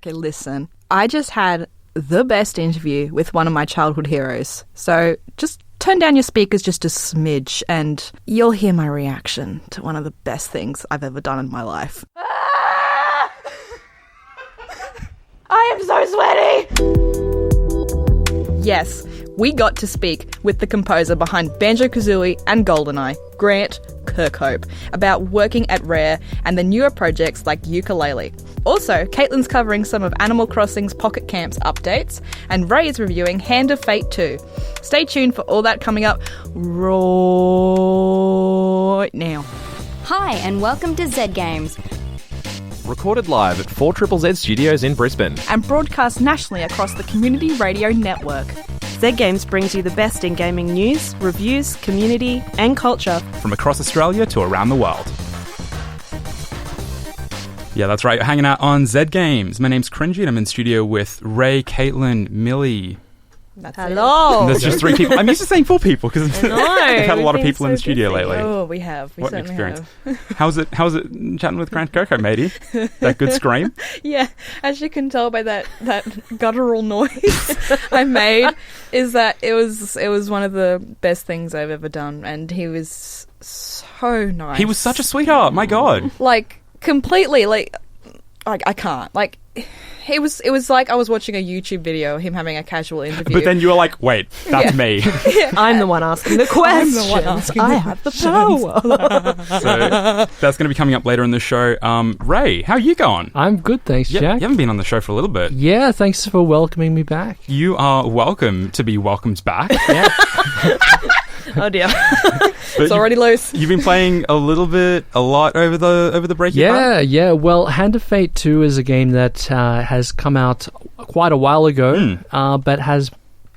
Okay, listen. I just had the best interview with one of my childhood heroes. So just turn down your speakers just a smidge and you'll hear my reaction to one of the best things I've ever done in my life. I am so sweaty! Yes, we got to speak with the composer behind Banjo Kazooie and Goldeneye, Grant Kirkhope, about working at Rare and the newer projects like Yooka Laylee. Also, Caitlin's covering some of Animal Crossing's Pocket Camps updates, and Ray is reviewing Hand of Fate 2. Stay tuned for all that coming up right now. Hi, and welcome to Z Games. Recorded live at 4ZZZ Studios in Brisbane. And broadcast nationally across the Community Radio Network. Z Games brings you the best in gaming news, reviews, community, and culture. From across Australia to around the world. Yeah, that's right. You're hanging out on Z Games. My name's Cringy and I'm in studio with Ray, Caitlin, Millie. Hello. And there's just 3 people. I'm used to saying 4 people because we've had a lot of people in the studio lately. Oh, we have. We what an certainly experience. How's it chatting with Grant Kirkhope, matey? That good scream? Yeah, as you can tell by that guttural noise I made, is that it was one of the best things I've ever done, and he was so nice. He was such a sweetheart, my God. Like, completely, like, I can't. Like, it was like I was watching a YouTube video of him having a casual interview. But then you were like, wait, that's me. Yeah. I'm the one asking the questions. I'm the one asking I the have the power. So that's going to be coming up later in the show. Ray, how are you going? I'm good, thanks, Jack. You haven't been on the show for a little bit. Yeah, thanks for welcoming me back. You are welcome to be welcomed back. Yeah. Oh dear. It's already loose. You've been playing a lot over the break. Yeah. Well, Hand of Fate 2 is a game that has come out quite a while ago, but has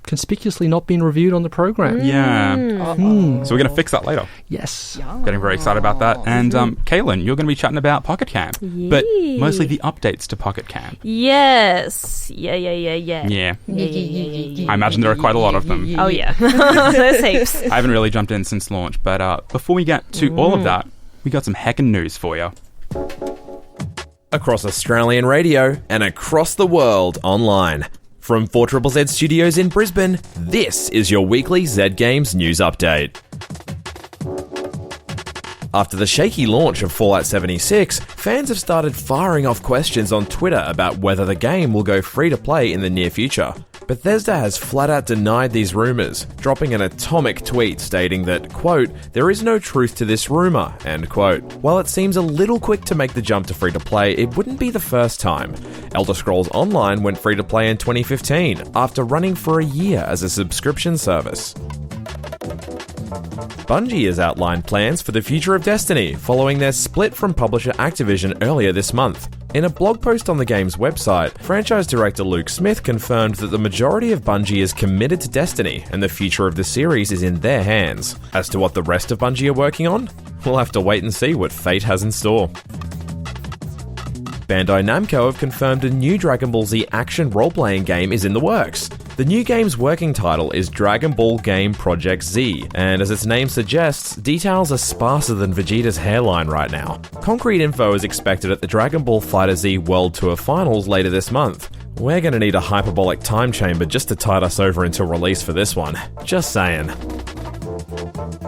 conspicuously not been reviewed on the program. Yeah. So we're going to fix that later. Yes. Getting very excited about that. And Caitlin, you're going to be chatting about Pocket Camp, but mostly the updates to Pocket Camp. Yes. Yeah. Yeah. I imagine there are quite a lot of them. Oh, yeah. There's heaps. I haven't really jumped in since launch, but before we get to all of that, we got some heckin' news for you. Across Australian radio and across the world online. From 4ZZZ Studios in Brisbane, this is your weekly Z Games news update. After the shaky launch of Fallout 76, fans have started firing off questions on Twitter about whether the game will go free to play in the near future. Bethesda has flat out denied these rumours, dropping an atomic tweet stating that, quote, "there is no truth to this rumour," end quote. While it seems a little quick to make the jump to free to play, it wouldn't be the first time. Elder Scrolls Online went free to play in 2015, after running for a year as a subscription service. Bungie has outlined plans for the future of Destiny, following their split from publisher Activision earlier this month. In a blog post on the game's website, franchise director Luke Smith confirmed that the majority of Bungie is committed to Destiny, and the future of the series is in their hands. As to what the rest of Bungie are working on, we'll have to wait and see what fate has in store. Bandai Namco have confirmed a new Dragon Ball Z action role-playing game is in the works. The new game's working title is Dragon Ball Game Project Z, and as its name suggests, details are sparser than Vegeta's hairline right now. Concrete info is expected at the Dragon Ball FighterZ World Tour Finals later this month. We're gonna need a hyperbolic time chamber just to tide us over until release for this one. Just saying.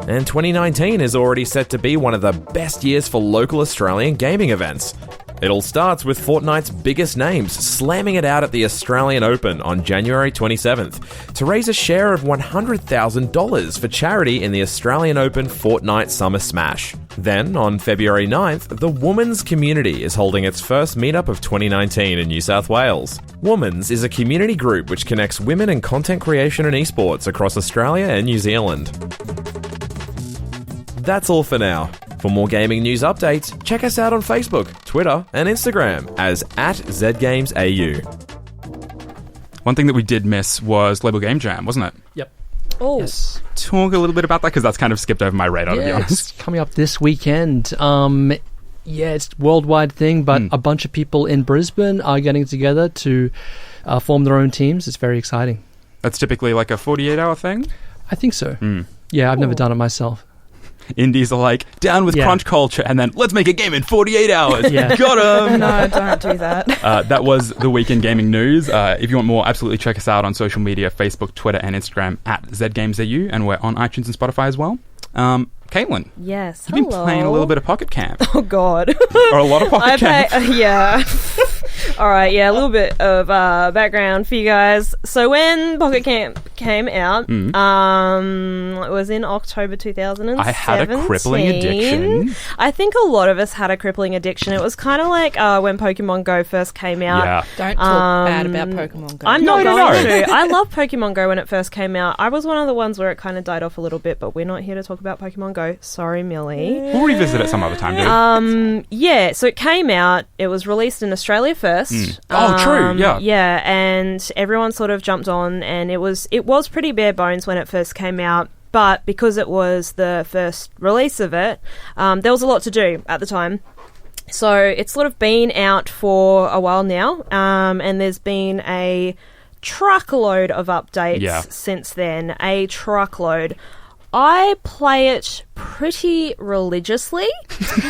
And 2019 is already set to be one of the best years for local Australian gaming events. It all starts with Fortnite's biggest names slamming it out at the Australian Open on January 27th to raise a share of $100,000 for charity in the Australian Open Fortnite Summer Smash. Then, on February 9th, the Women's Community is holding its first meetup of 2019 in New South Wales. Women's is a community group which connects women in content creation and esports across Australia and New Zealand. That's all for now. For more gaming news updates, check us out on Facebook, Twitter, and Instagram as @ZGamesAU. One thing that we did miss was Global Game Jam, wasn't it? Yep. Oh. Yes. Talk a little bit about that, because that's kind of skipped over my radar, to be honest. It's coming up this weekend. It's a worldwide thing, but a bunch of people in Brisbane are getting together to form their own teams. It's very exciting. That's typically like a 48-hour thing? I think so. Yeah, I've never done it myself. indies are like, down with crunch culture, and then let's make a game in 48 hours. Yeah. Got 'em! No, don't do that. That was the week in gaming news. If you want more, absolutely check us out on social media, Facebook, Twitter, and Instagram at ZGamesAU, and we're on iTunes and Spotify as well. Caitlin, Yes. you've been playing a little bit of Pocket Camp. Oh, God. Or a lot of Pocket Camp. Yeah. All right, yeah, a little bit of background for you guys. So when Pocket Camp came out, it was in October 2007. I had a crippling addiction. I think a lot of us had a crippling addiction. It was kind of like when Pokemon Go first came out. Yeah. Don't talk bad about Pokemon Go. I'm not No. going to. I love Pokemon Go when it first came out. I was one of the ones where it kind of died off a little bit, but we're not here to talk about Pokemon Go. Sorry, Millie. We'll revisit it some other time, dude. Yeah, so it came out. It was released in Australia first. Oh, true. Yeah. Yeah, and everyone sort of jumped on, and it was pretty bare bones when it first came out. But because it was the first release of it, there was a lot to do at the time. So it's sort of been out for a while now, and there's been a truckload of updates since then. A truckload. I play it pretty religiously. That's the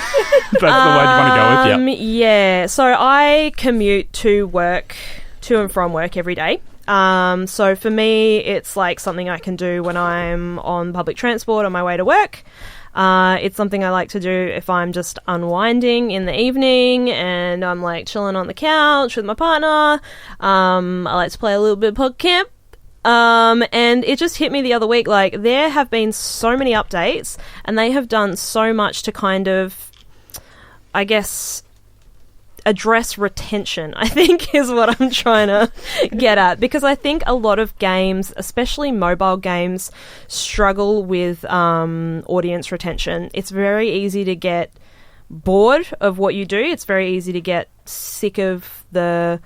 word you want to go with, Yeah, so I commute to and from work every day. So for me, it's like something I can do when I'm on public transport on my way to work. It's something I like to do if I'm just unwinding in the evening and I'm like chilling on the couch with my partner. I like to play a little bit of Pocket Camp. And it just hit me the other week, like, there have been so many updates and they have done so much to kind of, I guess, address retention, I think is what I'm trying to get at. Because I think a lot of games, especially mobile games, struggle with audience retention. It's very easy to get bored of what you do. It's very easy to get sick of the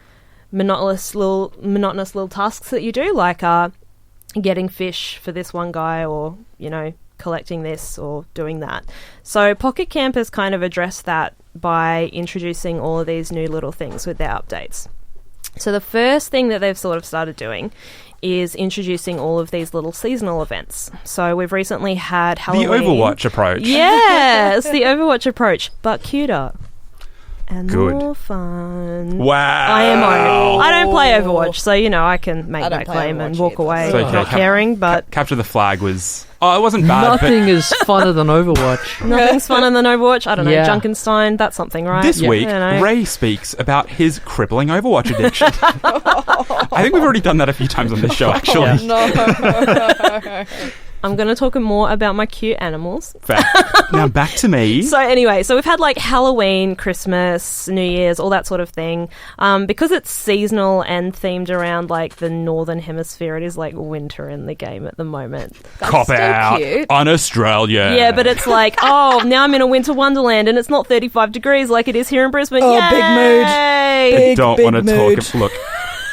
monotonous little tasks that you do, like getting fish for this one guy, or, you know, collecting this or doing that. So Pocket Camp has kind of addressed that by introducing all of these new little things with their updates. So the first thing that they've sort of started doing is introducing all of these little seasonal events. So we've recently had Halloween. The Overwatch approach. Yes, the Overwatch approach, but cuter. And Good. more fun. Wow. IMO. I don't play Overwatch, so, you know, I can make that claim and walk away So, okay, not caring, but Capture the Flag was... Oh, it wasn't bad, Nothing is funner than Overwatch. nothing's funner than Overwatch. I don't know, Yeah. Junkenstein, that's something, right? This week, I don't know. Ray speaks about his crippling Overwatch addiction. I think we've already done that a few times on this show, actually. Yeah. I'm going to talk more about my cute animals. Fair. Now back to me. So anyway, so we've had like Halloween, Christmas, New Year's, all that sort of thing. Because it's seasonal and themed around like the Northern Hemisphere, it is like winter in the game at the moment. Cop still out cute. on Australia. Yeah, but it's like, oh, now I'm in a winter wonderland and it's not 35 degrees like it is here in Brisbane. Oh, big mood. Yay! I don't big want to mood. talk... Look,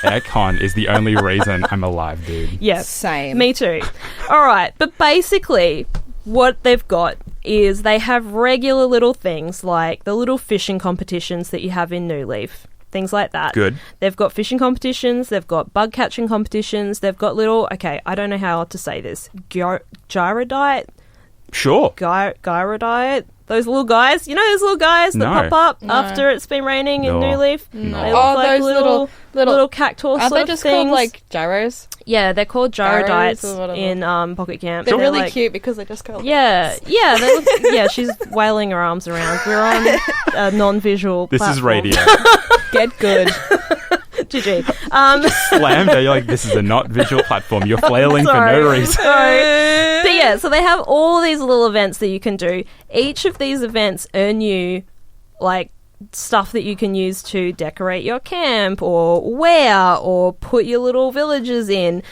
aircon is the only reason I'm alive, dude. Yes, Same. me too. All right, but basically what they've got is they have regular little things like the little fishing competitions that you have in New Leaf. Things like that. Good. They've got fishing competitions. They've got bug catching competitions. They've got little... Okay, I don't know how to say this. Gyrodite? Sure. Gyrodite? Those little guys? You know those little guys that No. pop up after it's been raining in No. New Leaf? No. They look Oh, like those little cactus Aren't sort they of just things. called like gyros? Yeah, they're called Gyros gyrodytes or whatever. in Pocket Camp. They're really like, cute because they just go like Yeah, yeah, they look, yeah. She's wailing her arms around. We're on a non-visual. This is platform. radio. get good. GG. Slammed her. You're like, this is a not visual platform. You're flailing for Sorry. no reason. Sorry. But yeah, so they have all these little events that you can do. Each of these events earn you like stuff that you can use to decorate your camp or wear or put your little villages in.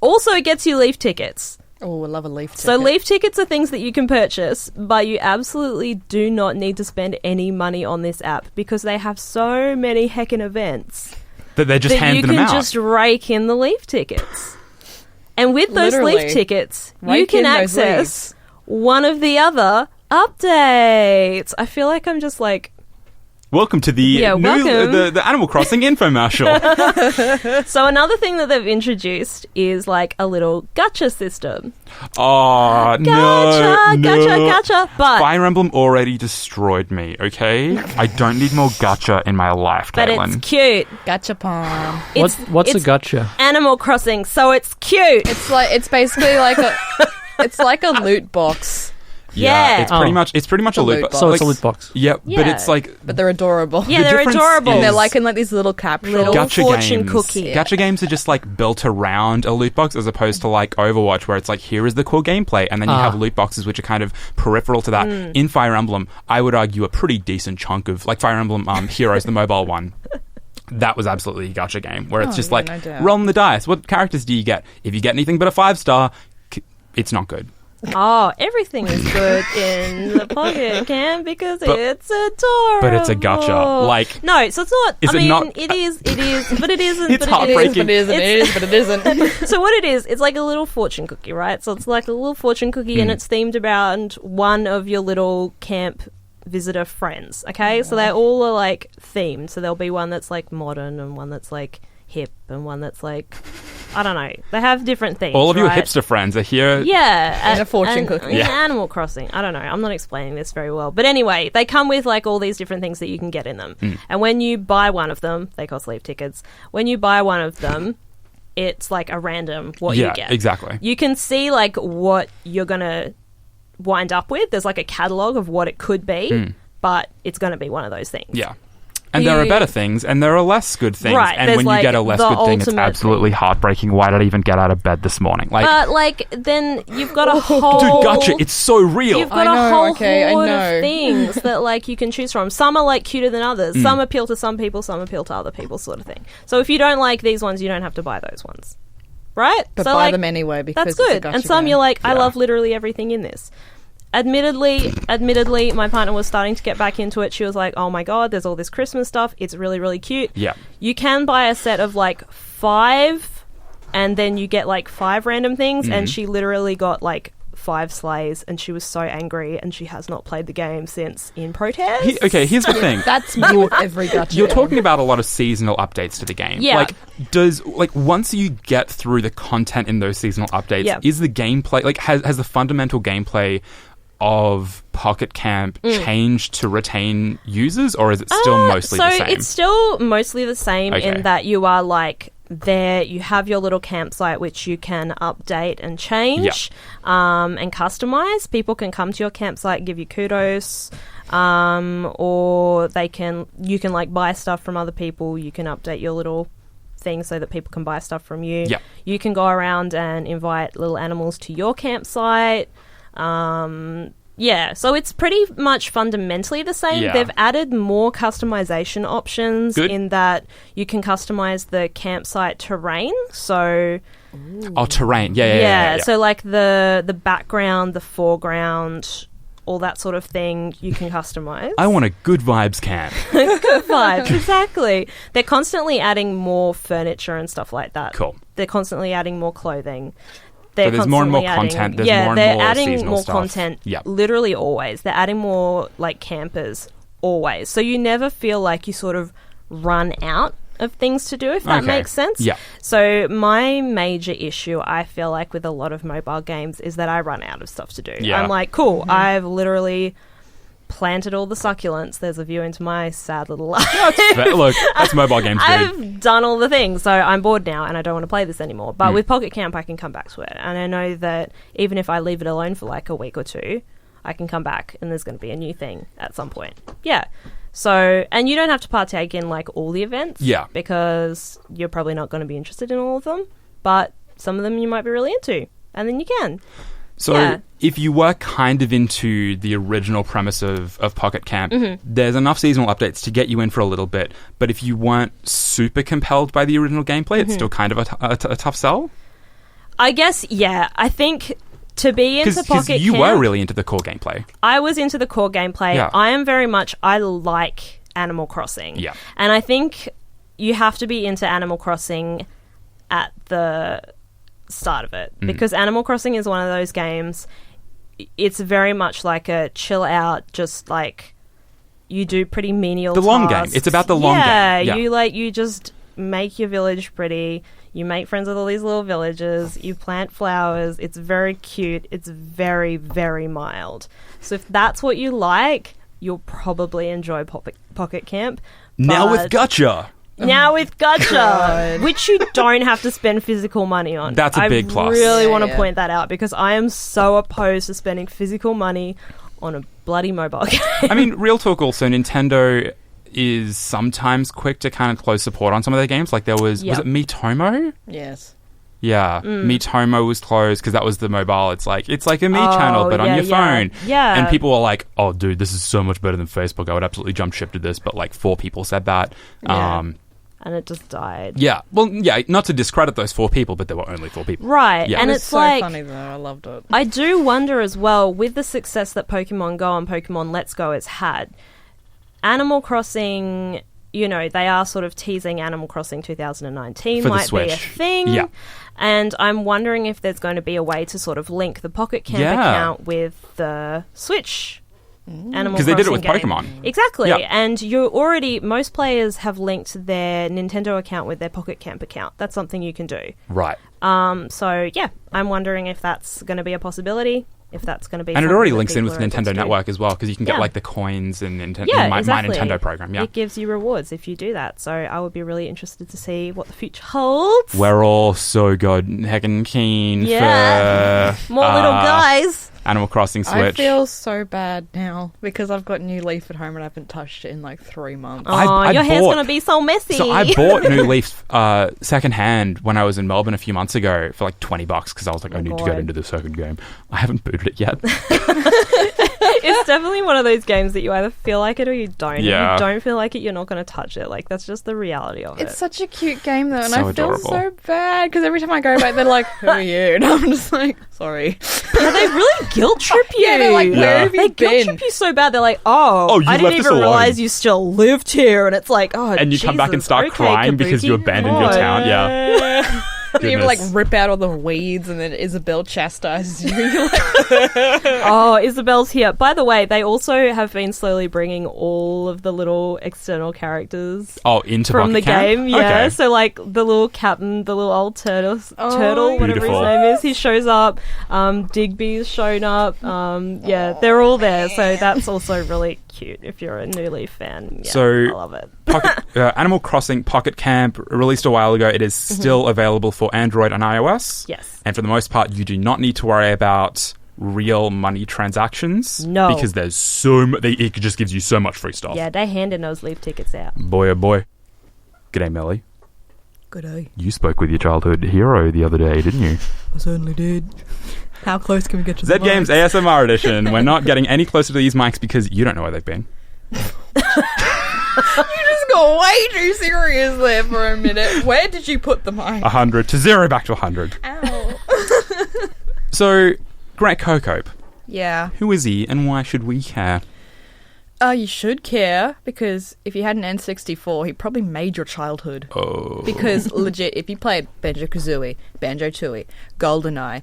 Also, it gets you leaf tickets. Oh, I love a leaf ticket. So leaf tickets are things that you can purchase, but you absolutely do not need to spend any money on this app because they have so many heckin' events That they're just that you handing can them out. just rake in the leaf tickets. And with those Literally. leaf tickets, you Rake can in those access one of the other updates. I feel like I'm just like Welcome to the the Animal Crossing infomercial. So another thing that they've introduced is like a little gacha system. Oh, Gacha. But Fire Emblem already destroyed me, okay? I don't need more gacha in my life, Caitlin. it's cute. Gachapon. What's a It's gotcha? Animal Crossing, so it's cute. It's basically like it's like a loot box. Yeah. It's pretty much a loot box. So it's a loot box. Yeah, Yeah. but it's like But they're adorable. Yeah, the they're difference adorable. is- And they're like in like these little capsules. Little gacha fortune games. cookie. Gacha games are just like built around a loot box as opposed to like Overwatch, where it's like, here is the cool gameplay, and then you have loot boxes which are kind of peripheral to that. In Fire Emblem, I would argue a pretty decent chunk of like Fire Emblem Heroes, the mobile one. That was absolutely a gacha game where it's just yeah, like no doubt. rolling the dice. What characters do you get? If you get anything but a 5-star, it's not good. Oh, everything is good in the Pocket Camp because it's adorable. But it's a gacha. Like, no, so it's not. Is I it mean, not- it is, but it isn't. It's but heartbreaking. But it is, but it is, but it isn't. So what it is, it's like a little fortune cookie, right? So it's like a little fortune cookie, and it's themed around one of your little camp visitor friends. Okay, so they all are like themed. So there'll be one that's like modern, and one that's like hip, and one that's like, I don't know. They have different themes. all of your right? hipster friends are here. Yeah, And a fortune cookie. in Yeah. Animal Crossing. I don't know. I'm not explaining this very well, but anyway, they come with like all these different things that you can get in them. And when you buy one of them, they cost leave tickets. When you buy one of them, it's like a random what you get. Exactly. You can see like what you're gonna wind up with. There's like a catalog of what it could be, but it's gonna be one of those things. Yeah. And there are better things, and there are less good things. Right, And there's, when you like, get a less the good thing, it's ultimate absolutely heartbreaking. Why did I even get out of bed this morning? Like, But like then you've got a whole dude, gotcha. It's so real. You've got I a know, whole okay, I horde know. of things that like you can choose from. Some are like cuter than others. Some appeal to some people, some appeal to other people, sort of thing. So if you don't like these ones, you don't have to buy those ones, right? But so, buy like, them anyway because that's it's a good. gacha And some game. you're like, I Yeah. love literally everything in this. Admittedly, my partner was starting to get back into it. She was like, "Oh my god, there's all this Christmas stuff. It's really, really cute." Yeah. You can buy a set of like 5, and then you get like 5 random things. And she literally got like 5 sleighs, and she was so angry, and she has not played the game since in protest. Okay, here's the thing. That's me with every gacha. You're game. talking about a lot of seasonal updates to the game. Yeah. Like, once you get through the content in those seasonal updates, Yeah. is the gameplay, like, has the fundamental gameplay of Pocket Camp changed to retain users, or is it still mostly the same? It's still mostly the same Okay. in that you are like there, you have your little campsite which you can update and change and customize. People can come to your campsite, give you kudos, or you can like buy stuff from other people. You can update your little thing so that people can buy stuff from you. Yeah. You can go around and invite little animals to your campsite. Yeah, so it's pretty much fundamentally the same. Yeah. They've added more customization options Good. in that you can customize the campsite terrain. So Oh, terrain. Yeah. so like the background, the foreground, all that sort of thing you can customize. I want a good vibes camp. Vibes, exactly. They're constantly adding more furniture and stuff like that. Cool. They're constantly adding more clothing. So there's more and more constantly content. adding- There's more and they're more adding seasonal more stuff. content. Yep. Literally always. They're adding more like campers always. So you never feel like you sort of run out of things to do, if that Okay. makes sense. Yeah. So my major issue, I feel like with a lot of mobile games, is that I run out of stuff to do. Yeah. I'm like, cool, I've literally planted all the succulents. There's a view into my sad little life. But look, that's mobile games, dude. I've done all the things, so I'm bored now and I don't want to play this anymore. But with Pocket Camp, I can come back to it. And I know that even if I leave it alone for like a week or two, I can come back and there's going to be a new thing at some point. Yeah. So, and you don't have to partake in like all the events. Yeah. Because you're probably not going to be interested in all of them. But some of them you might be really into. And then you can. So Yeah. if you were kind of into the original premise of Pocket Camp, there's enough seasonal updates to get you in for a little bit. But if you weren't super compelled by the original gameplay, it's still kind of a tough sell. I guess, yeah. I think to be into Because Pocket you Camp, were really into the core gameplay. I was into the core gameplay. Yeah. I am very much, I like Animal Crossing. Yeah. And I think you have to be into Animal Crossing at the start of it. Because Animal Crossing is one of those games, it's very much like a chill out, just like you do pretty menial The long game. tasks. It's about the long game. Yeah. You just make your village pretty. You make friends with all these little villagers. You plant flowers. It's very cute. It's very, very mild. So if that's what you like, you'll probably enjoy Pocket Camp. Now with But- Gacha. Now with Gacha, which you don't have to spend physical money on. That's a big plus. I really Yeah, want to yeah. point that out because I am so opposed to spending physical money on a bloody mobile game. I mean, real talk also, Nintendo is sometimes quick to kind of close support on some of their games. Like there was Yep. it Miitomo? Yes. Yeah, Miitomo was closed because that was the mobile. It's like a Me Oh, channel, but on yeah, your yeah. phone. Yeah. And people were like, "Oh, dude, this is so much better than Facebook. I would absolutely jump ship to this." But like 4 people said that. Yeah. And it just died. Yeah. Well, yeah. Not to discredit those 4 people, but there were only 4 people. Right. Yeah. And It was it's so like, funny though. I loved it. I do wonder as well, with the success that Pokemon Go and Pokemon Let's Go has had, Animal Crossing, you know, they are sort of teasing Animal Crossing 2019 For the might be a Switch. thing. Yeah. And I'm wondering if there's going to be a way to sort of link the Pocket Camp Yeah. account with the Switch Animal Because they did it Crossing with game. Pokemon. Exactly. Yeah. And most players have linked their Nintendo account with their Pocket Camp account. That's something you can do. Right. So yeah, I'm wondering if that's going to be a possibility. If that's going to be, And it something already that links in people with are able to Nintendo do. Network as well, because you can get Yeah. like the coins and Yeah, My exactly. Nintendo program. Yeah. It gives you rewards if you do that. So I would be really interested to see what the future holds. We're all so good, heckin' keen Yeah. for More little guys. Animal Crossing Switch. I feel so bad now because I've got New Leaf at home and I haven't touched it in like 3 months. Oh, I your hair's bought- going to be so messy. So I bought New Leaf secondhand when I was in Melbourne a few months ago for like $20 because I was like, I need to get God. into the second game. I haven't booted it yet. It's definitely one of those games that you either feel like it or you don't. Yeah. If you don't feel like it, you're not going to touch it. Like, that's just the reality of it. It's such a cute game though, and So I feel adorable. so bad because every time I go back, they're like, "Who are you?" And I'm just like, "Sorry." Yeah, they really guilt trip you. Yeah, they're like, "Where have They you guilt been?" trip you so bad. They're like, oh Oh, you I didn't left us even alone. realize you still lived here. And it's like, oh, And you come back and Jesus. start Okay, crying because you Kabuki. abandoned your town. Yeah. You even like Goodness. rip out all the weeds, and then Isabel chastises you. You're like, Oh, Isabel's here. By the way, they also have been slowly bringing all of the little external characters Oh, into from the Pocket Camp? game. Yeah, Okay. so like the little captain, the little old turtle, whatever Beautiful. his name is, he shows up. Digby's shown up. Yeah, they're all there. So that's also really cute if you're a New Leaf fan. Yeah, So- I love it. Animal Crossing Pocket Camp released a while ago. It is still available for Android and iOS. Yes. And for the most part, you do not need to worry about real money transactions. No. Because there's it just gives you so much free stuff. Yeah, they're handing those Leaf tickets out. Boy, oh boy. G'day, Melly. "Good day. You spoke with your childhood hero the other day, didn't you? I certainly did. How close can we get to Z Games ASMR edition. We're not getting any closer to these mics because you don't know where they've been. You just got way too serious there for a minute. Where did you put the mic? 100 to 0 back to 100. Ow. So, Grant Kirkhope. Yeah. Who is he and why should we care? You should care because if you had an N64, he probably made your childhood. Oh. Because legit, if you played Banjo Kazooie, Banjo Tooie, Goldeneye,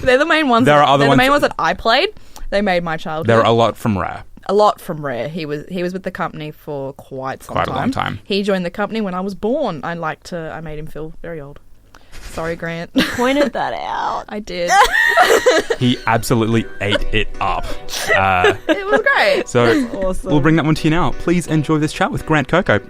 they're the main ones. There are other they're ones- the main ones that I played. They made my childhood. There are a lot from Rare. A lot from Rare. He was with the company for quite some Quite time. a long time. He joined the company when I was born. I made him feel very old. Sorry, Grant. Pointed that out. I did. He absolutely ate it up. It was great. So Awesome. we'll bring that one to you now. Please enjoy this chat with Grant Kirkhope.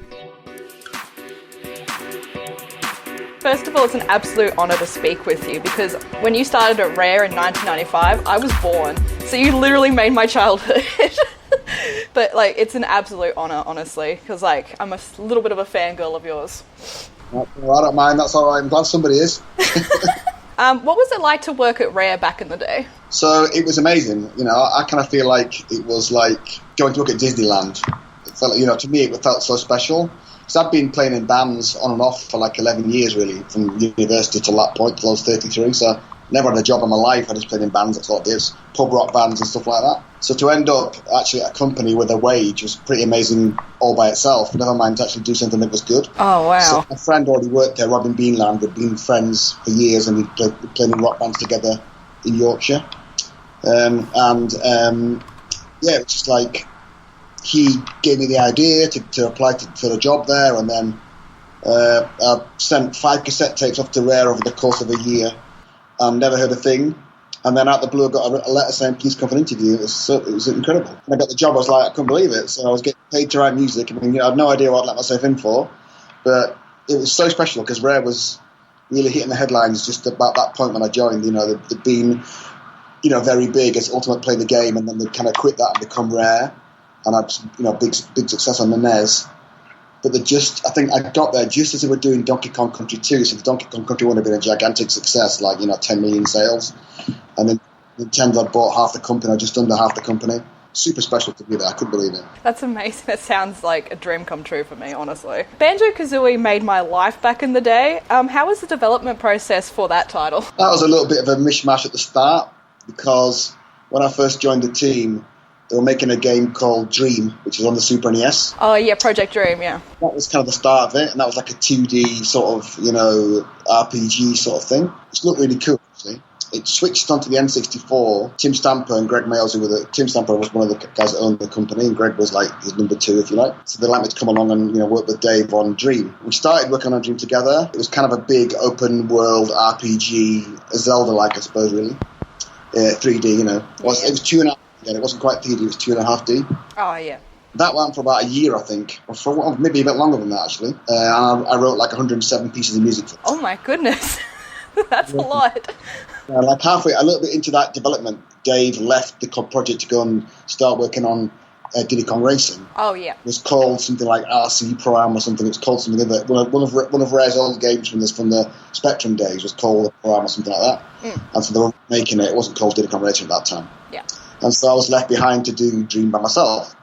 First of all, it's an absolute honour to speak with you because when you started at Rare in 1995, I was born. So you literally made my childhood. But, like, it's an absolute honour, honestly, because, like, I'm a little bit of a fangirl of yours. Well, I don't mind, that's all right. I'm glad somebody is. What was it like to work at Rare back in the day? So it was amazing. You know, I kind of feel like it was like going to look at Disneyland. It felt, you know, to me it felt so special. Because I've been playing in bands on and off for like 11 years, really, from university to that point, till I was 33. So never had a job in my life. I just played in bands, that's all it is. Pub rock bands and stuff like that. So to end up actually at a company with a wage was pretty amazing all by itself. Never mind to actually do something that was good. Oh, wow. So my friend already worked there, Robin Beanland. We'd been friends for years and we'd played in rock bands together in Yorkshire. Yeah, it's just like he gave me the idea to apply for the job there, and then I sent 5 cassette tapes off to Rare over the course of a year and never heard a thing. And then out the blue, I got a letter saying, please come for an interview. It was incredible. When I got the job, I was like, I couldn't believe it. So I was getting paid to write music. I mean, I had no idea what I'd let myself in for. But it was so special because Rare was really hitting the headlines just about that point when I joined. They'd been, very big as Ultimate Play the Game, and then they'd kind of quit that and become Rare. And I'd, big success on the NES. But I think I got there just as they were doing Donkey Kong Country 2. So the Donkey Kong Country 1 had been a gigantic success, 10 million sales. And then Nintendo bought half the company, or just under half the company. Super special to be there. I couldn't believe it. That's amazing. That sounds like a dream come true for me, honestly. Banjo Kazooie made my life back in the day. How was the development process for that title? That was a little bit of a mishmash at the start, because when I first joined the team, they were making a game called Dream, which is on the Super NES. Oh, yeah, Project Dream, yeah. That was kind of the start of it, and that was like a 2D sort of, RPG sort of thing. It looked really cool, actually. It switched onto the N64. Tim Stamper and Greg Mayles, Tim Stamper was one of the guys that owned the company, and Greg was like his number 2, if you like. So they let me to come along and work with Dave on Dream. We started working on Dream together. It was kind of a big open world RPG, Zelda-like, I suppose, really. 3D, It was 2.5D. It wasn't quite 3D. It was 2.5D. Oh yeah. That went for about a year, I think, or for maybe a bit longer than that, actually. And I wrote 107 pieces of music for it. Oh my goodness. That's a lot. Halfway, a little bit into that development, Dave left the project to go and start working on Diddy Kong Racing. Oh, yeah. It was called something like RC Pro-Am or something. It was called something that one of Rare's old games from the Spectrum days was called Pro-Am or something like that. And so they were making it. It wasn't called Diddy Kong Racing at that time. Yeah. And so I was left behind to do Dream by myself.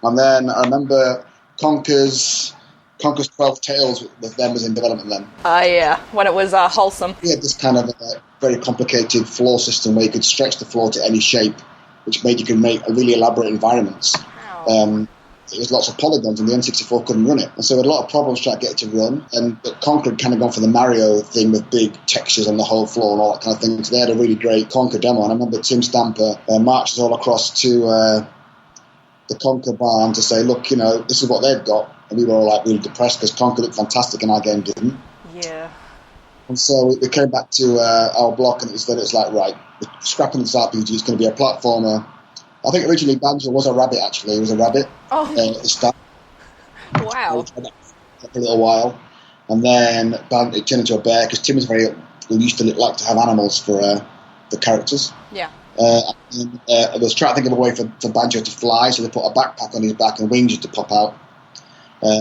And then I remember Conker's 12 Tales with them was in development then. Yeah, when it was wholesome. We had this kind of very complicated floor system where you could stretch the floor to any shape, which made you could make really elaborate environments. Wow. It was lots of polygons, and the N64 couldn't run it. And so we had a lot of problems trying to get it to run. But Conker had kind of gone for the Mario thing with big textures on the whole floor and all that kind of thing. So they had a really great Conker demo. And I remember Tim Stamper marched us all across to the Conker barn to say, look, this is what they've got. And we were all really depressed because Conker looked fantastic and our game didn't. Yeah. And so we came back to our block, and it was right, we're scrapping this RPG. It's going to be a platformer. I think originally Banjo was a rabbit, actually. It was a rabbit. Oh. At the start. Wow. For a little while. And then it turned into a bear, because Tim was used to like to have animals for the characters. Yeah. I was trying to think of a way for Banjo to fly, so they put a backpack on his back and wings to pop out,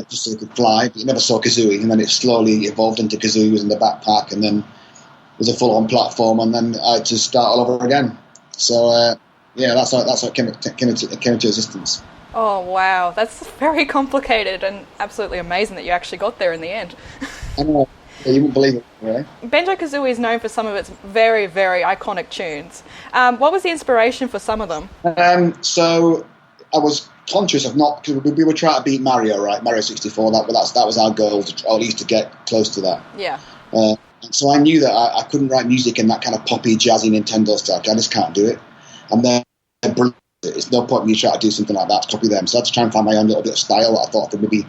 just so he could fly. But you never saw Kazooie, and then it slowly evolved into Kazooie was in the backpack, and then it was a full-on platform, and then I had to start all over again. So, that's how it came into existence. Oh, wow. That's very complicated and absolutely amazing that you actually got there in the end. I know. Yeah, you wouldn't believe it, right? Banjo Kazooie is known for some of its very, very iconic tunes. What was the inspiration for some of them? So I was conscious of not, because we were trying to beat Mario, right? Mario 64. That was our goal, or at least to get close to that. Yeah. So I knew that I couldn't write music in that kind of poppy, jazzy Nintendo style. I just can't do it. And then it's no point me trying to do something like that to copy them. So I had to try and find my own little bit of style that I thought I could maybe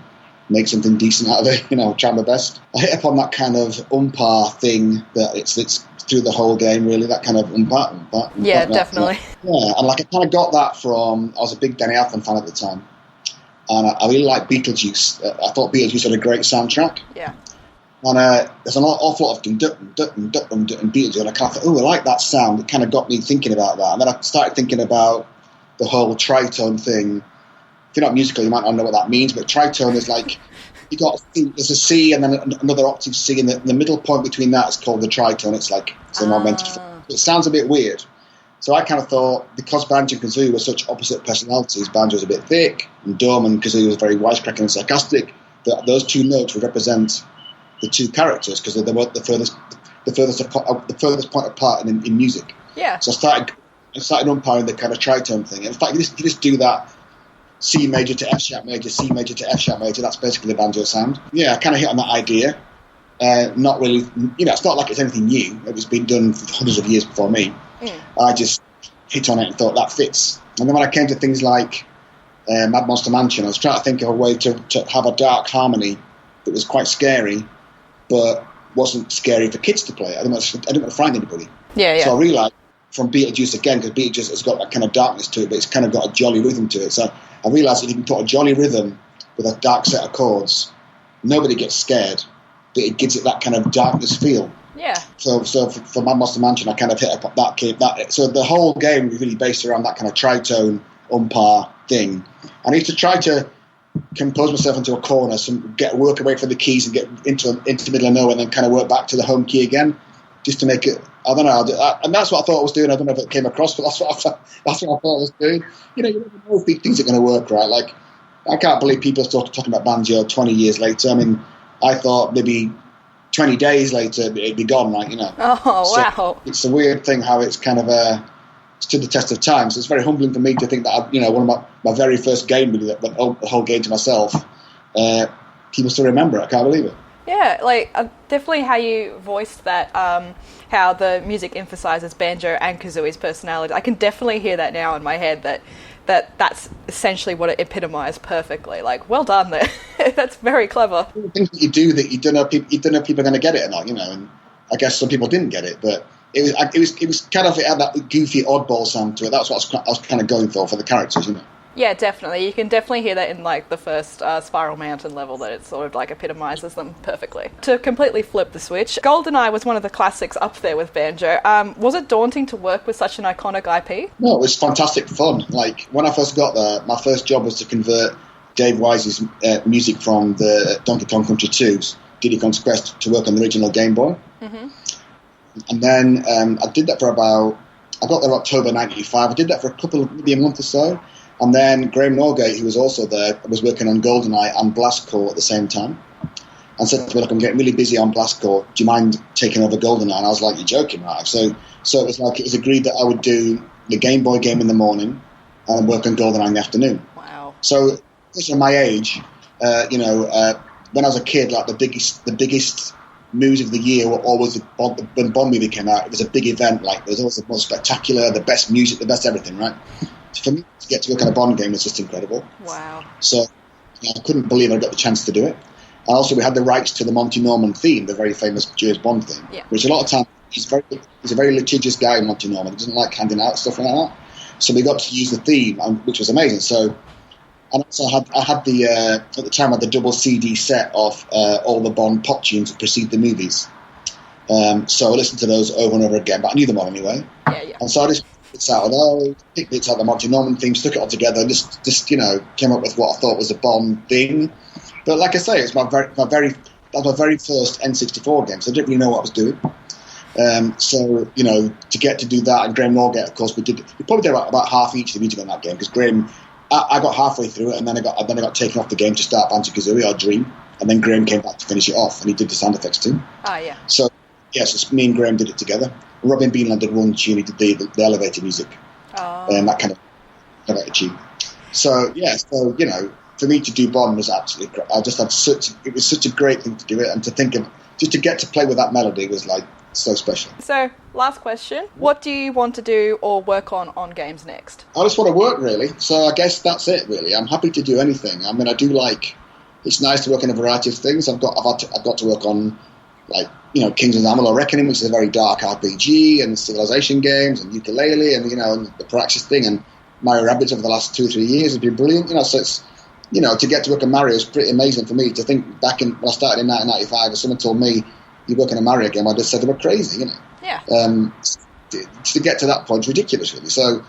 make something decent out of it, try my best. I hit upon that kind of umpire thing that it's through the whole game, really, that kind of umpire. Yeah, definitely. Yeah, and I kind of got that from, I was a big Danny Elfman fan at the time, and I really liked Beetlejuice. I thought Beetlejuice had a great soundtrack. Yeah. And there's an awful lot of Beetlejuice, and I kind of thought, I like that sound. It kind of got me thinking about that. And then I started thinking about the whole tritone thing. If you're not musical, you might not know what that means, but tritone is like, there's a C and then another octave C, and the middle point between that is called the tritone. It's an augmented form. It sounds a bit weird. So I kind of thought, because Banjo and Kazooie were such opposite personalities, Banjo was a bit thick and dumb, and Kazooie was very wisecracking and sarcastic, that those two notes would represent the two characters, because they were the furthest point apart in music. Yeah. So I started umpiring the kind of tritone thing. In fact, you just do that C major to F sharp major, C major to F sharp major. That's basically the banjo sound. Yeah, I kind of hit on that idea. Not really, it's not like it's anything new. It was been done for hundreds of years before me. I just hit on it and thought that fits. And then when I came to things like Mad Monster Mansion, I was trying to think of a way to have a dark harmony that was quite scary, but wasn't scary for kids to play. I didn't want to frighten anybody. Yeah. So I realised from Beetlejuice again, because Beetlejuice has got that kind of darkness to it, but it's kind of got a jolly rhythm to it. So I realised if you can put a jolly rhythm with a dark set of chords, nobody gets scared, but it gives it that kind of darkness feel. Yeah. So for Mad Monster Mansion, I kind of hit up that. So the whole game was really based around that kind of tritone, umpire thing. And I used to try to compose myself into a corner, work away from the keys and get into the middle of nowhere, and then kind of work back to the home key again, just to make it. I don't know, and that's what I thought I was doing. I don't know if it came across, but that's what I thought I was doing. You never know if things are going to work, right? Like, I can't believe people are still talking about Banjo 20 years later. I mean, I thought maybe 20 days later it'd be gone, right? Oh, wow. So it's a weird thing how it's kind of stood the test of time. So it's very humbling for me to think that, one of my very first game really that went the whole game to myself, people still remember it. I can't believe it. Yeah, definitely how you voiced that, how the music emphasises Banjo and Kazooie's personality. I can definitely hear that now in my head, that's essentially what it epitomised perfectly. Like, well done there. That's very clever. Things that you do that you don't know people are going to get it or not, and I guess some people didn't get it, but it was kind of, it had that goofy oddball sound to it. That's what I was kind of going for the characters, Yeah, definitely. You can definitely hear that in the first Spiral Mountain level, that it sort of epitomises them perfectly. To completely flip the switch, GoldenEye was one of the classics up there with Banjo. Was it daunting to work with such an iconic IP? No, it was fantastic fun. Like, when I first got there, my first job was to convert Dave Wise's music from the Donkey Kong Country 2's Diddy Kong's Quest to work on the original Game Boy. Mm-hmm. And then I did that I got there in October 95. I did that for maybe a month or so. And then Graham Norgate, who was also there, was working on GoldenEye and Blast Corps at the same time, and said to me, look, I'm getting really busy on Blast Corps. Do you mind taking over GoldenEye? And I was like, you're joking, right? So it was agreed that I would do the Game Boy game in the morning and work on GoldenEye in the afternoon. Wow. So, because of my age, when I was a kid, like the biggest news of the year were always when Bond movie came out. It was a big event. Like, there was always the most spectacular, the best music, the best everything, right? So for me to get to work on a Bond game was just incredible. Wow. So I couldn't believe I got the chance to do it. And also we had the rights to the Monty Norman theme, the very famous James Bond theme, which a lot of times he's a very litigious guy, Monty Norman. He doesn't like handing out stuff like that. So we got to use the theme, which was amazing. So, and also I had the at the time I had the double CD set of all the Bond pop tunes that precede the movies. So I listened to those over and over again, but I knew them all anyway. Yeah. And so I just picked out the Monty Norman theme, stuck it all together, and just came up with what I thought was a Bond thing. But like I say, it's my very first N64 game, so I didn't really know what I was doing. So to get to do that, and Graham Norgate, of course, we probably did about half each of the music on that game, because Graham, I got halfway through it, and then I got taken off the game to start Banjo Kazooie or Dream, and then Graham came back to finish it off, and he did the sound effects too. Oh yeah. So yes, me and Graham did it together. Robin Beanland did one tune, he did the elevator music, that kind of elevator tune. So for me to do Bond was absolutely great. It was such a great thing to do it, and to think of just to get to play with that melody was like so special. So, last question. What do you want to do or work on games next? I just want to work, really. So I guess that's it, really. I'm happy to do anything. I mean, I do like, it's nice to work in a variety of things. I've got to work on, like, Kingdoms of Amalur Reckoning, which is a very dark RPG, and Civilization games, and Yooka Laylee, and, and the Praxis thing, and Mario Rabbids over the last 2 or 3 years has been brilliant. So it's, to get to work on Mario is pretty amazing for me. To think back when I started in 1995, if someone told me you work on a Mario game, I'd have said they were crazy, Yeah. To get to that point is ridiculous, really. So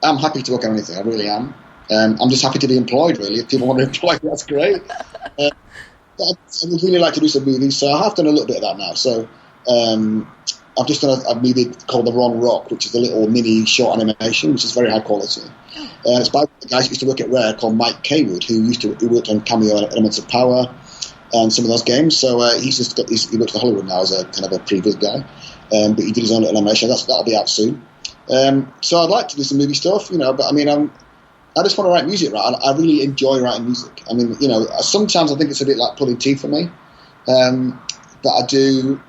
I'm happy to work on anything. I really am. I'm just happy to be employed, really. If people want to employ me, that's great. I would really like to do some movies, so I have done a little bit of that now. So I've just done a movie called The Wrong Rock, which is a little mini short animation, which is very high quality. It's by the guys who used to work at Rare called Mike Kaywood, who worked on Cameo and Elements of Power and some of those games. So he works for Hollywood now as a kind of a previous guy, but he did his own little animation. That'll be out soon. So I'd like to do some movie stuff, but I mean, I just want to write music, right? I really enjoy writing music. I mean, sometimes I think it's a bit like pulling teeth for me, but I do.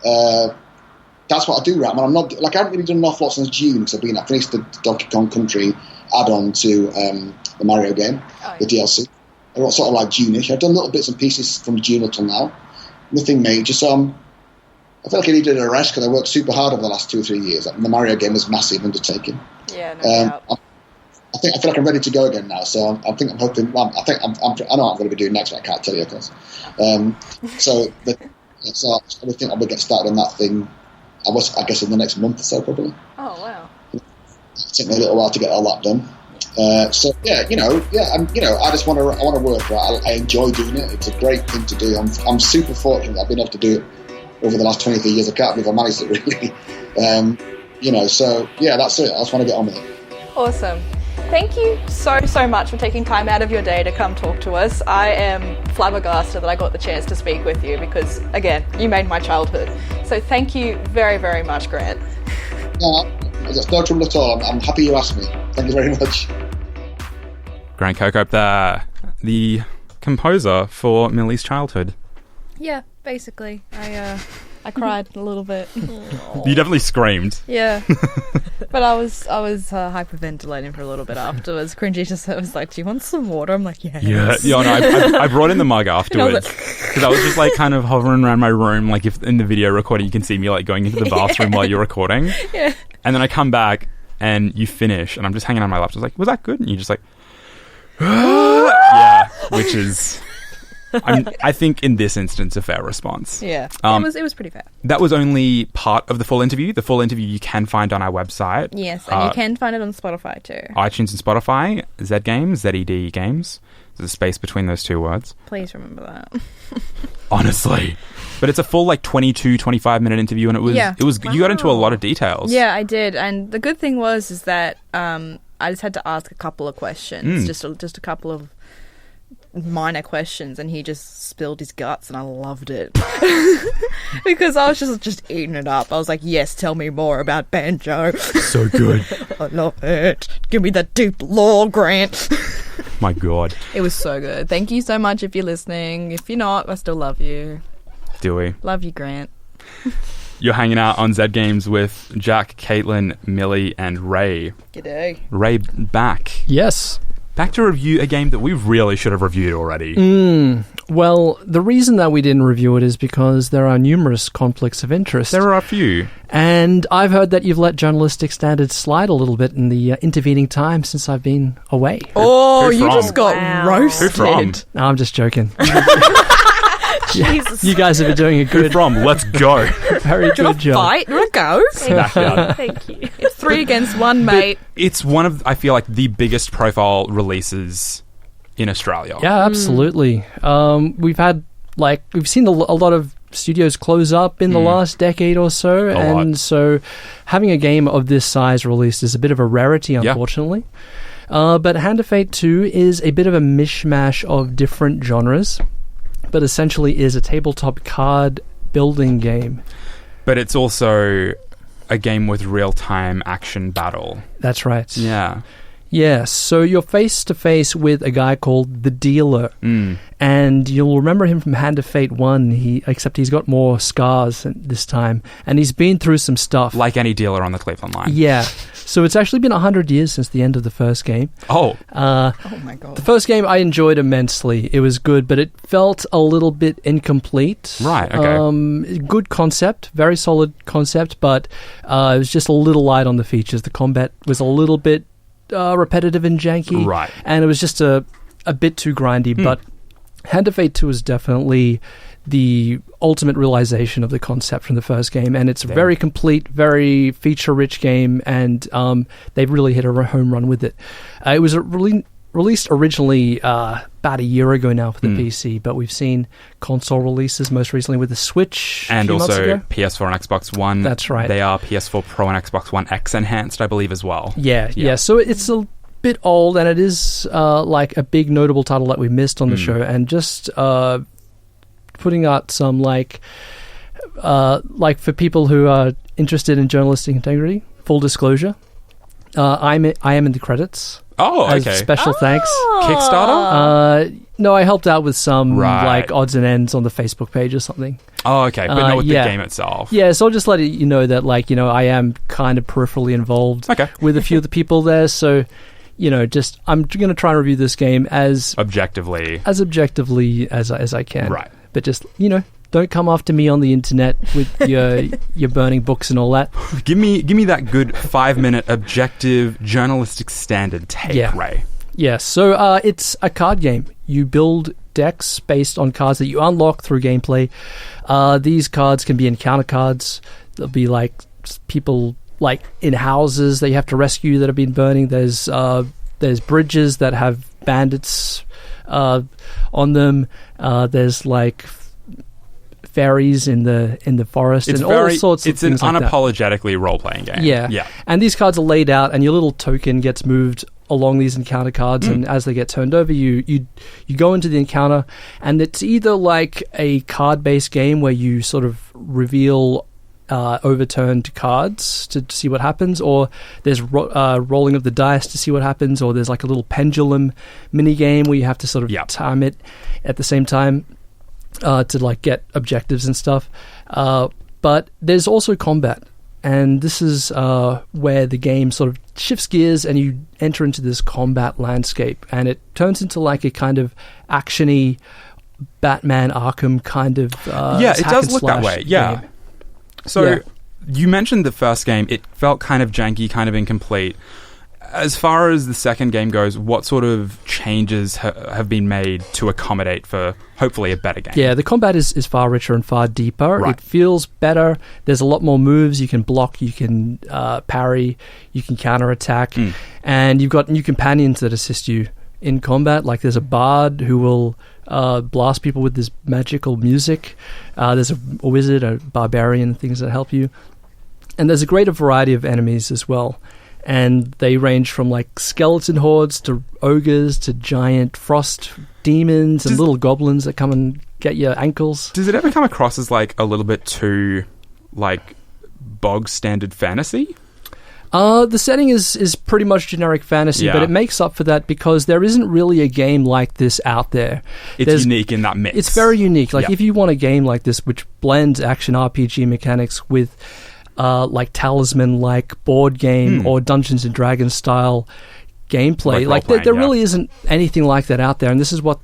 that's what I do, right? I mean, I'm not like I haven't really done an awful lot since June because I finished the Donkey Kong Country add-on to the Mario game, the DLC. I got sort of like June-ish. I've done little bits and pieces from June up till now. Nothing major. So I feel like I needed a rest because I worked super hard over the last 2 or 3 years. The Mario game was a massive undertaking. Yeah, no doubt. I feel like I'm ready to go again now. So I'm hoping. Well, I know what I'm going to be doing next, but I can't tell you, of course. So I think I'm going to get started on that thing. I guess in the next month or so, probably. Oh wow! It'll take me a little while to get all that done. I just want to work. Right? I enjoy doing it. It's a great thing to do. I'm super fortunate that I've been able to do it over the last 23 years. I can't believe I managed it really. So yeah, that's it. I just want to get on with it. Awesome. Thank you so much for taking time out of your day to come talk to us. I am flabbergasted that I got the chance to speak with you because, again, you made my childhood. So thank you very, very much, Grant. No, there's no trouble at all. I'm happy you asked me. Thank you very much. Grant Kirkhope there, the composer for Millie's childhood. Yeah, basically. I cried a little bit. You definitely screamed. Yeah. But I was hyperventilating for a little bit afterwards. Cringy just was like, "Do you want some water?" I'm like, "Yes." Yeah. No, I brought in the mug afterwards because I was just like kind of hovering around my room. Like if in the video recording, you can see me like going into the bathroom while you're recording. Yeah. And then I come back and you finish, and I'm just hanging on my laptop. I was like, "Was that good?" And you're just like, yeah, which is. I think in this instance a fair response. Yeah, it was pretty fair. That was only part of the full interview. The full interview you can find on our website. Yes, and you can find it on Spotify too. iTunes and Spotify, Z Games, ZED Games. There's a space between those two words. Please remember that. Honestly. But it's a full 22, 25-minute interview, and it was you got into a lot of details. Yeah, I did. And the good thing was that I just had to ask a couple of questions, just a couple of minor questions, and he just spilled his guts, and I loved it because I was just eating it up. I was like, "Yes, tell me more about Banjo." So good. I love it. Give me that deep lore, Grant. My God, it was so good. Thank you so much if you're listening. If you're not, I still love you. Do we? Love you, Grant. You're hanging out on Z Games with Jack, Caitlin, Millie, and Ray. G'day. Ray back. Yes. Back to review a game that we really should have reviewed already. Well, the reason that we didn't review it is because there are numerous conflicts of interest. There are a few. And I've heard that you've let journalistic standards slide a little bit in the intervening time since I've been away. Oh, you just got roasted. Who from? No, I'm just joking. Jesus. You guys have been doing a good... Who from? Let's go. Very good job. Fight? You want to go? Thank you. It's 3 against 1, mate. It's one of, I feel like, the biggest profile releases in Australia. Yeah, absolutely. We've seen a lot of studios close up in the last decade or so, so having a game of this size released is a bit of a rarity, unfortunately. But Hand of Fate 2 is a bit of a mishmash of different genres, but essentially is a tabletop card building game. But it's also a game with real-time action battle. That's right. Yeah. Yeah, so you're face-to-face with a guy called The Dealer, and you'll remember him from Hand of Fate 1, except he's got more scars this time, and he's been through some stuff. Like any dealer on the Cleveland line. Yeah. So it's actually been 100 years since the end of the first game. Oh. Oh my God. The first game I enjoyed immensely. It was good, but it felt a little bit incomplete. Right, okay. Good concept, very solid concept, but it was just a little light on the features. The combat was a little bit repetitive and janky. Right. And it was just a bit too grindy, but Hand of Fate 2 is definitely the ultimate realization of the concept from the first game, and it's a very complete, very feature-rich game, and they've really hit a home run with it. It was released originally about a year ago now for the PC, but we've seen console releases, most recently with the Switch and also ago. PS4 and Xbox One. That's right. They are PS4 Pro and Xbox One X enhanced, I believe, as well. Yeah. So it's a bit old, and it is like a big notable title that we missed on the show, and just putting out some like for people who are interested in journalistic integrity, full disclosure, I am in the credits. Oh, okay. As special thanks. Kickstarter? No, I helped out with some like odds and ends on the Facebook page or something. Oh, okay, but not with yeah. the game itself. Yeah, so I'll just let you know that, like, you know, I am kind of peripherally involved with a few of the people there, so, you know, just I'm going to try and review this game as objectively as I can. Right. But just, you know, don't come after me on the internet with your burning books and all that. Give me that good 5-minute objective journalistic standard take, Ray. Yeah, so it's a card game. You build decks based on cards that you unlock through gameplay. These cards can be encounter cards. They'll be like people like in houses that you have to rescue that have been burning. There's bridges that have bandits on them. There's like fairies in the forest all sorts of things. It's an unapologetically role-playing game. Yeah. And these cards are laid out, and your little token gets moved along these encounter cards, and as they get turned over, you go into the encounter, and it's either like a card-based game where you sort of reveal overturned cards to see what happens, or there's rolling of the dice to see what happens, or there's like a little pendulum mini game where you have to sort of time it at the same time to like get objectives and stuff. But there's also combat, and this is where the game sort of shifts gears and you enter into this combat landscape, and it turns into like a kind of action-y Batman Arkham kind of it does look that way. Game. So you mentioned the first game, it felt kind of janky, kind of incomplete. As far as the second game goes, what sort of changes have been made to accommodate for hopefully a better game? Yeah, the combat is far richer and far deeper. Right. It feels better. There's a lot more moves. You can block, you can parry, you can counterattack, and you've got new companions that assist you in combat. Like there's a bard who will blast people with this magical music. There's a wizard, a barbarian, things that help you. And there's a greater variety of enemies as well. And they range from like skeleton hordes to ogres to giant frost demons and little goblins that come and get your ankles. Does it ever come across as like a little bit too like bog standard fantasy? The setting is pretty much generic fantasy, but it makes up for that because there isn't really a game like this out there. It's unique in that mix. It's very unique. Like if you want a game like this which blends action RPG mechanics with like Talisman-like board game or Dungeons & Dragons style gameplay. Like there really isn't anything like that out there, and this is what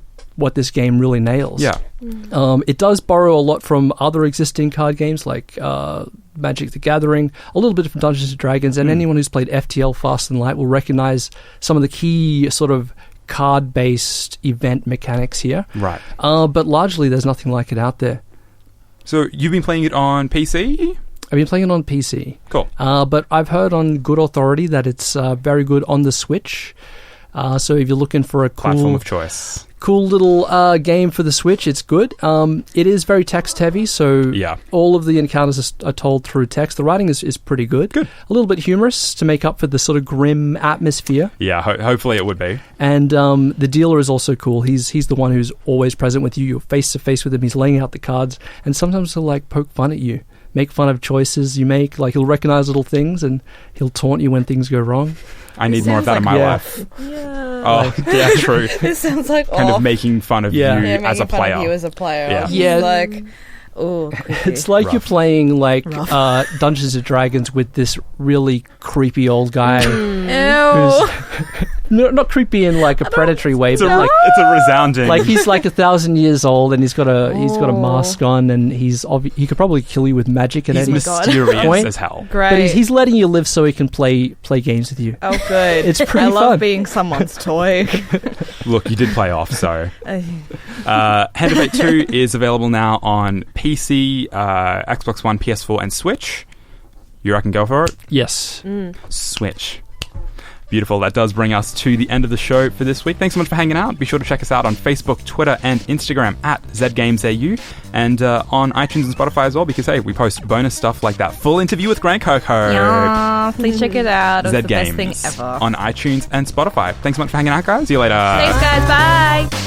this game really nails. Yeah. It does borrow a lot from other existing card games like Magic the Gathering, a little bit from Dungeons & Dragons, and anyone who's played FTL Fast and Light will recognize some of the key sort of card-based event mechanics here. Right. But largely there's nothing like it out there. So you've been playing it on PC? I've been playing it on PC. Cool. But I've heard on good authority that it's very good on the Switch. So if you're looking for a platform of choice, cool little game for the Switch, it's good. It is very text heavy, so all of the encounters are told through text. The writing is pretty good. A little bit humorous to make up for the sort of grim atmosphere. Yeah, hopefully it would be. And the dealer is also cool. He's the one who's always present with you. You're face to face with him. He's laying out the cards, and sometimes he'll like poke fun at you. Make fun of choices you make. Like he'll recognize little things and he'll taunt you when things go wrong. I need more of that in my life. Yeah. Oh, yeah, true. It sounds like kind of making fun of you as a player. Of you as a player. Yeah. Yeah. Like, oh, it's like you're playing like Dungeons and Dragons with this really creepy old guy. Ew. Not creepy in like a predatory way, but like it's a resounding. Like he's like 1,000 years old, and he's got a mask on, and he could probably kill you with magic at any mysterious point. As hell. Great. But he's letting you live so he can play games with you. Oh, good. It's pretty I love fun. being someone's toy. Look, you did play off, so. Hand of Fate 2 is available now on PC, Xbox One, PS4, and Switch. You reckon go for it? Yes. Switch. Beautiful. That does bring us to the end of the show for this week. Thanks so much for hanging out. Be sure to check us out on Facebook, Twitter, and Instagram at ZGamesAU, and on iTunes and Spotify as well, because, hey, we post bonus stuff like that full interview with Grant Kirkhope. Yeah, please check it out. It's the best thing ever. On iTunes and Spotify. Thanks so much for hanging out, guys. See you later. Thanks, guys. Bye.